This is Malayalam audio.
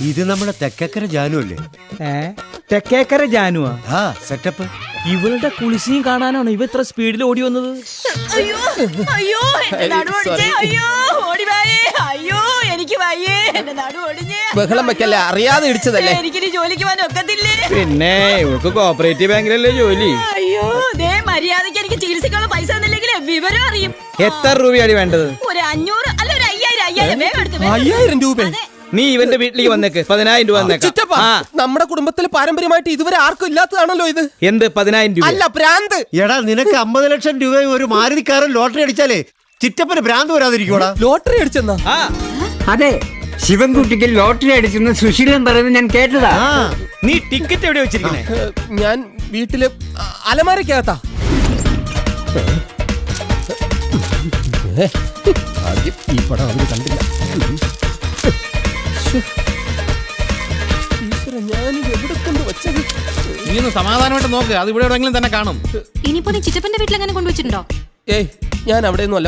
ഇത് നമ്മുടെ തെക്കക്കര ജാനു അല്ലേ? തെക്കേക്കര ജാനുവാ? ആ സെറ്റപ്പ്. ഇവളുടെ കുളിസിയും കാണാനാണ് ഇവ ഇത്ര സ്പീഡിൽ ഓടി വന്നത്. അയ്യോ അയ്യോ എന്റെ നടു ഒടിഞ്ഞേ, അയ്യോ ഓടി വായേ, അയ്യോ എനിക്ക് വയ്യേ, എന്റെ നടു ഒടിഞ്ഞേ. ബഹളം വെക്കല്ലേ, അറിയാതെ ഇടിച്ചതല്ലേ. എനിക്കിനി ജോലിക്ക് പോകാൻ ഒക്കത്തില്ലേ? പിന്നെ ഇവൾക്ക് കോപ്പറേറ്റീവ് ബാങ്കിലല്ലേ ജോലി. അയ്യോ ദേ മര്യാദക്ക് എനിക്ക് ചികിത്സക്കുള്ള പൈസ തന്നില്ലെങ്കിൽ വിവരം അറിയും. എത്ര രൂപയാണ് വേണ്ടത്? ഒരു 500 അല്ല ഒരു 5000 വേഗം എടുത്ത് 5000 രൂപ? നീ ഇവന്റെ വീട്ടിലേക്ക് വന്നേക്ക്, 10,000 രൂപ വന്നേക്കാം. ചിറ്റപ്പ, നമ്മുടെ കുടുംബത്തിൽ പാരമ്പര്യമായിട്ട് ഇതുവരെ ആർക്കും ഇല്ലാത്തതാണല്ലോ ഇത്. എന്ത് 10,000 രൂപ? അല്ല, ഭ്രാന്ത്. എടാ നിനക്ക് 50 ലക്ഷം രൂപയും ഒരു മാരുതിക്കാരൻ ലോട്ടറി അടിച്ചാലേ ചിറ്റപ്പന് ഭ്രാന്ത് വരാതിരിക്കോടാ. ലോട്ടറി അടിച്ചെന്നാ? അതെ, ശിവൻകുട്ടിക്ക് ലോട്ടറി അടിച്ചെന്ന് സുശീലൻ പറയുന്നത് ഞാൻ കേട്ടതാ. നീ ടിക്കറ്റ് എവിടെ വെച്ചിരിക്കണേ? ഞാൻ വീട്ടില് അലമാരക്കകത്താ. ആദ്യം ഈ പടം അവര് കണ്ടില്ല. ഞാനിത് എവിടെ കൊണ്ട് വെച്ചത്? നീ ഒന്ന് സമാധാനമായിട്ട് നോക്ക്, അത് ഇവിടെ എവിടെയെങ്കിലും തന്നെ കാണും. ഇനിയിപ്പോ നീ ചിറ്റപ്പന്റെ വീട്ടിൽ അങ്ങനെ കൊണ്ടുവച്ചിട്ടുണ്ടോ? ഏയ്, ഞാൻ അവിടെ ഒന്നും അല്ല